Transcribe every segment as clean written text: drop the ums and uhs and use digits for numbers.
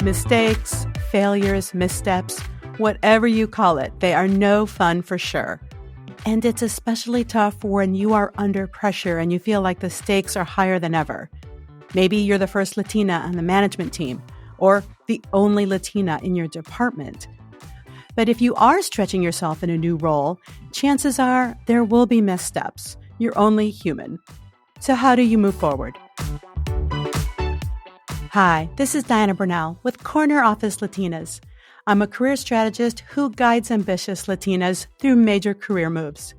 Mistakes, failures, missteps, whatever you call it, they are no fun for sure. And it's especially tough when you are under pressure and you feel like the stakes are higher than ever. Maybe you're the first Latina on the management team, or the only Latina in your department. But if you are stretching yourself in a new role, chances are there will be missteps. You're only human. So how do you move forward? Hi, this is Diana Burnell with Corner Office Latinas. I'm a career strategist who guides ambitious Latinas through major career moves.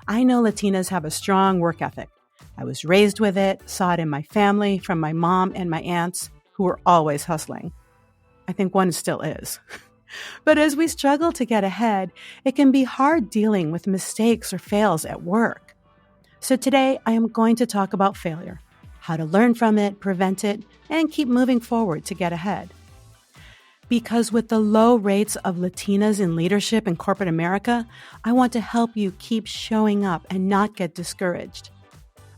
I know Latinas have a strong work ethic. I was raised with it, saw it in my family from my mom and my aunts, who were always hustling. I think one still is. But as we struggle to get ahead, it can be hard dealing with mistakes or fails at work. So today, I am going to talk about failure, how to learn from it, prevent it, and keep moving forward to get ahead. Because with the low rates of Latinas in leadership in corporate America, I want to help you keep showing up and not get discouraged.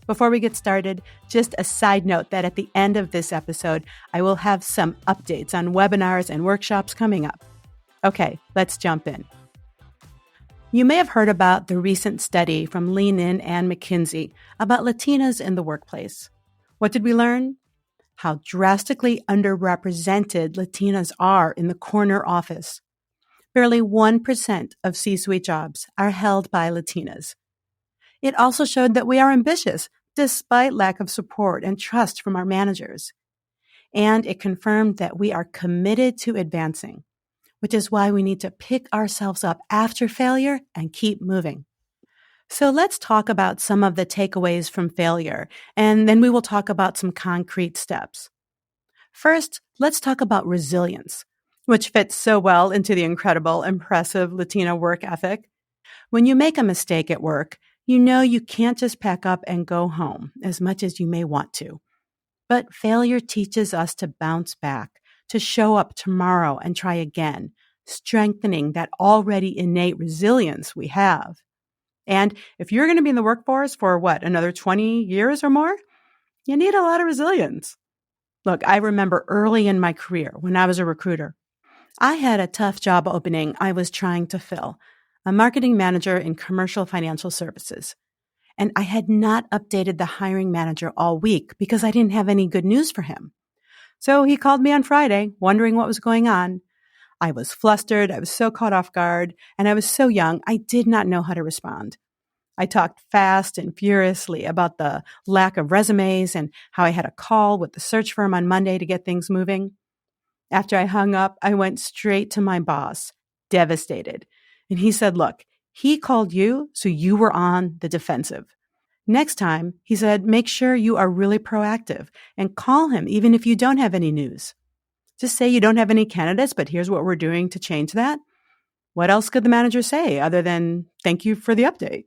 Before we get started, just a side note that at the end of this episode, I will have some updates on webinars and workshops coming up. Okay, let's jump in. You may have heard about the recent study from Lean In and McKinsey about Latinas in the workplace. What did we learn? How drastically underrepresented Latinas are in the corner office. Barely 1% of C-suite jobs are held by Latinas. It also showed that we are ambitious, despite lack of support and trust from our managers. And it confirmed that we are committed to advancing, which is why we need to pick ourselves up after failure and keep moving. So let's talk about some of the takeaways from failure, and then we will talk about some concrete steps. First, let's talk about resilience, which fits so well into the incredible, impressive Latina work ethic. When you make a mistake at work, you know you can't just pack up and go home as much as you may want to. But failure teaches us to bounce back, to show up tomorrow and try again, strengthening that already innate resilience we have. And if you're going to be in the workforce for another 20 years or more, you need a lot of resilience. Look, I remember early in my career when I was a recruiter, I had a tough job opening I was trying to fill, a marketing manager in commercial financial services. And I had not updated the hiring manager all week because I didn't have any good news for him. So he called me on Friday, wondering what was going on. I was flustered, I was so caught off guard, and I was so young, I did not know how to respond. I talked fast and furiously about the lack of resumes and how I had a call with the search firm on Monday to get things moving. After I hung up, I went straight to my boss, devastated. And he said, look, he called you, so you were on the defensive. Next time, he said, make sure you are really proactive and call him even if you don't have any news. Just say you don't have any candidates, but here's what we're doing to change that. What else could the manager say other than thank you for the update?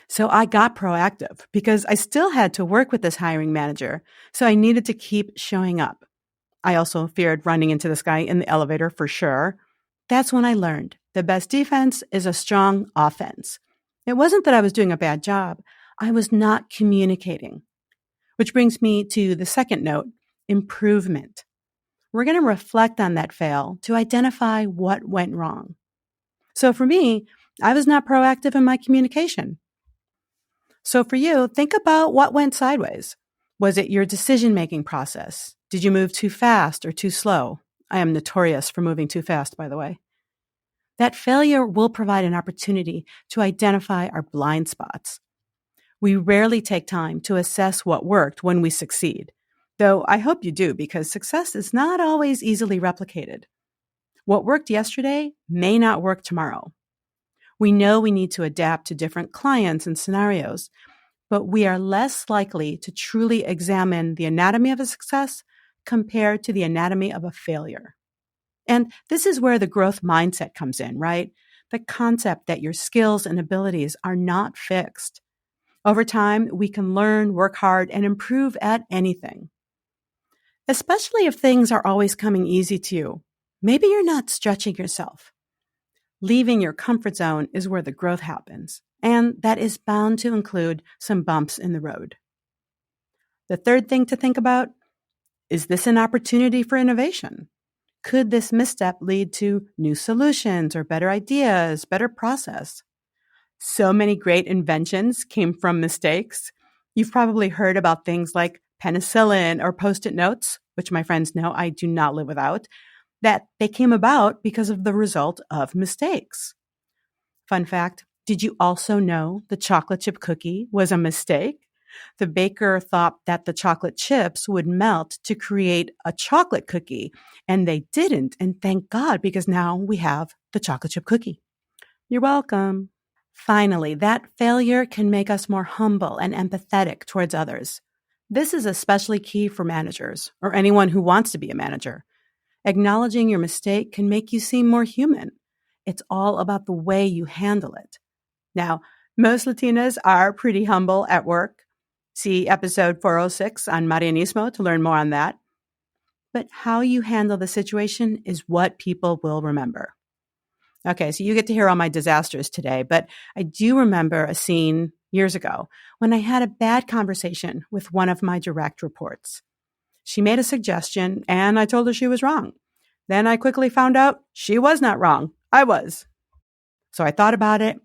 So I got proactive because I still had to work with this hiring manager, so I needed to keep showing up. I also feared running into this guy in the elevator for sure. That's when I learned the best defense is a strong offense. It wasn't that I was doing a bad job. I was not communicating. Which brings me to the second note, improvement. We're going to reflect on that fail to identify what went wrong. So for me, I was not proactive in my communication. So for you, think about what went sideways. Was it your decision-making process? Did you move too fast or too slow? I am notorious for moving too fast, by the way. That failure will provide an opportunity to identify our blind spots. We rarely take time to assess what worked when we succeed. Though I hope you do, because success is not always easily replicated. What worked yesterday may not work tomorrow. We know we need to adapt to different clients and scenarios, but we are less likely to truly examine the anatomy of a success compared to the anatomy of a failure. And this is where the growth mindset comes in, right? The concept that your skills and abilities are not fixed. Over time, we can learn, work hard, and improve at anything. Especially if things are always coming easy to you. Maybe you're not stretching yourself. Leaving your comfort zone is where the growth happens, and that is bound to include some bumps in the road. The third thing to think about, is this an opportunity for innovation? Could this misstep lead to new solutions or better ideas, better process? So many great inventions came from mistakes. You've probably heard about things like penicillin or Post-it notes, which my friends know I do not live without, that they came about because of the result of mistakes. Fun fact, did you also know the chocolate chip cookie was a mistake? The baker thought that the chocolate chips would melt to create a chocolate cookie, and they didn't. And thank God, because now we have the chocolate chip cookie. You're welcome. Finally, that failure can make us more humble and empathetic towards others. This is especially key for managers or anyone who wants to be a manager. Acknowledging your mistake can make you seem more human. It's all about the way you handle it. Now, most Latinas are pretty humble at work. See episode 406 on Marianismo to learn more on that. But how you handle the situation is what people will remember. Okay, so you get to hear all my disasters today, but I do remember a scene years ago when I had a bad conversation with one of my direct reports. She made a suggestion and I told her she was wrong. Then I quickly found out she was not wrong. I was. So I thought about it.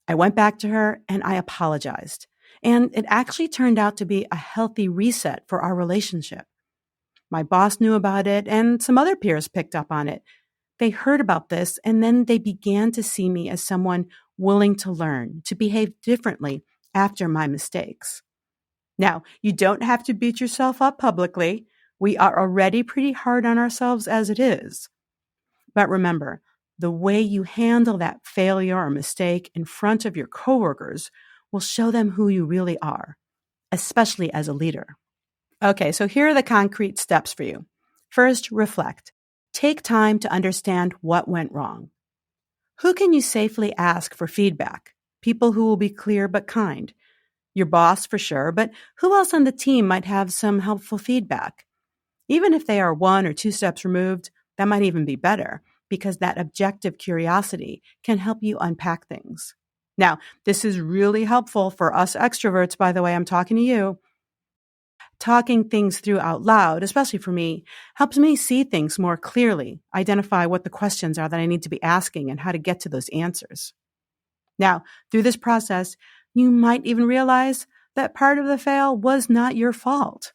I went back to her and I apologized. And it actually turned out to be a healthy reset for our relationship. My boss knew about it and some other peers picked up on it. They heard about this and then they began to see me as someone willing to learn, to behave differently after my mistakes. Now, you don't have to beat yourself up publicly. We are already pretty hard on ourselves as it is. But remember, the way you handle that failure or mistake in front of your coworkers will show them who you really are, especially as a leader. Okay, so here are the concrete steps for you. First, reflect. Take time to understand what went wrong. Who can you safely ask for feedback? People who will be clear but kind. Your boss for sure, but who else on the team might have some helpful feedback? Even if they are 1 or 2 steps removed, that might even be better because that objective curiosity can help you unpack things. Now, this is really helpful for us extroverts, by the way, I'm talking to you. Talking things through out loud, especially for me, helps me see things more clearly, identify what the questions are that I need to be asking and how to get to those answers. Now, through this process, you might even realize that part of the fail was not your fault.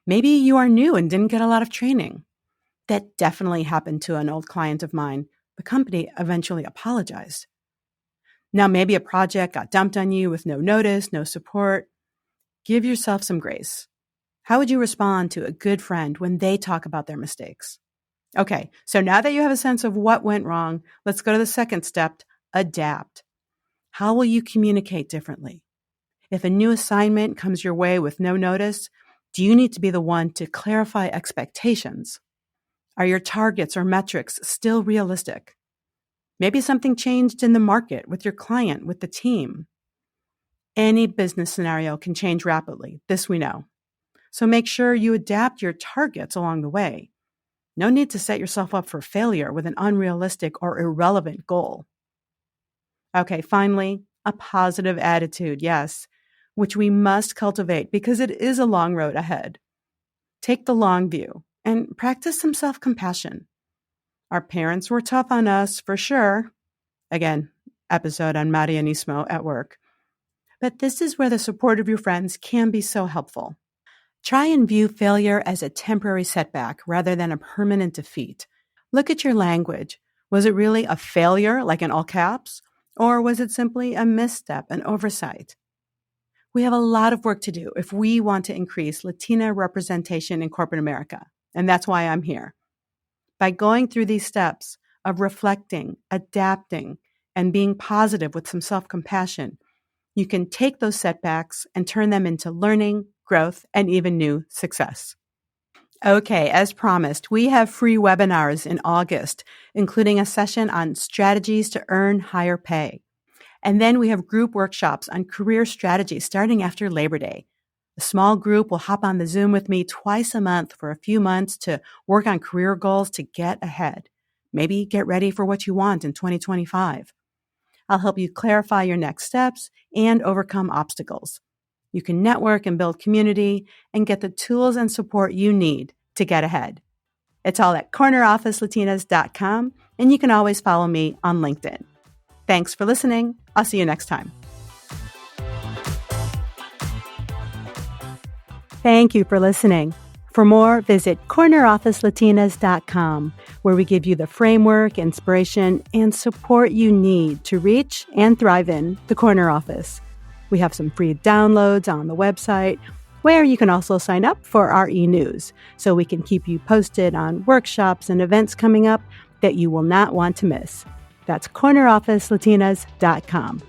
Maybe you are new and didn't get a lot of training. That definitely happened to an old client of mine. The company eventually apologized. Now, maybe a project got dumped on you with no notice, no support. Give yourself some grace. How would you respond to a good friend when they talk about their mistakes? Okay, so now that you have a sense of what went wrong, let's go to the second step, adapt. How will you communicate differently? If a new assignment comes your way with no notice, do you need to be the one to clarify expectations? Are your targets or metrics still realistic? Maybe something changed in the market, with your client, with the team. Any business scenario can change rapidly. This we know. So make sure you adapt your targets along the way. No need to set yourself up for failure with an unrealistic or irrelevant goal. Okay, finally, a positive attitude, yes, which we must cultivate because it is a long road ahead. Take the long view and practice some self-compassion. Our parents were tough on us, for sure. Again, episode on Marianismo at work. But this is where the support of your friends can be so helpful. Try and view failure as a temporary setback rather than a permanent defeat. Look at your language. Was it really a failure, like in all caps? Or was it simply a misstep, an oversight? We have a lot of work to do if we want to increase Latina representation in corporate America. And that's why I'm here. By going through these steps of reflecting, adapting, and being positive with some self-compassion, you can take those setbacks and turn them into learning, growth, and even new success. Okay, as promised, we have free webinars in August, including a session on strategies to earn higher pay. And then we have group workshops on career strategy starting after Labor Day. A small group will hop on the Zoom with me twice a month for a few months to work on career goals to get ahead. Maybe get ready for what you want in 2025. I'll help you clarify your next steps and overcome obstacles. You can network and build community and get the tools and support you need to get ahead. It's all at cornerofficelatinas.com, and you can always follow me on LinkedIn. Thanks for listening. I'll see you next time. Thank you for listening. For more, visit cornerofficelatinas.com, where we give you the framework, inspiration, and support you need to reach and thrive in the corner office. We have some free downloads on the website, where you can also sign up for our e-news, so we can keep you posted on workshops and events coming up that you will not want to miss. That's cornerofficelatinas.com.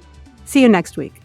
See you next week.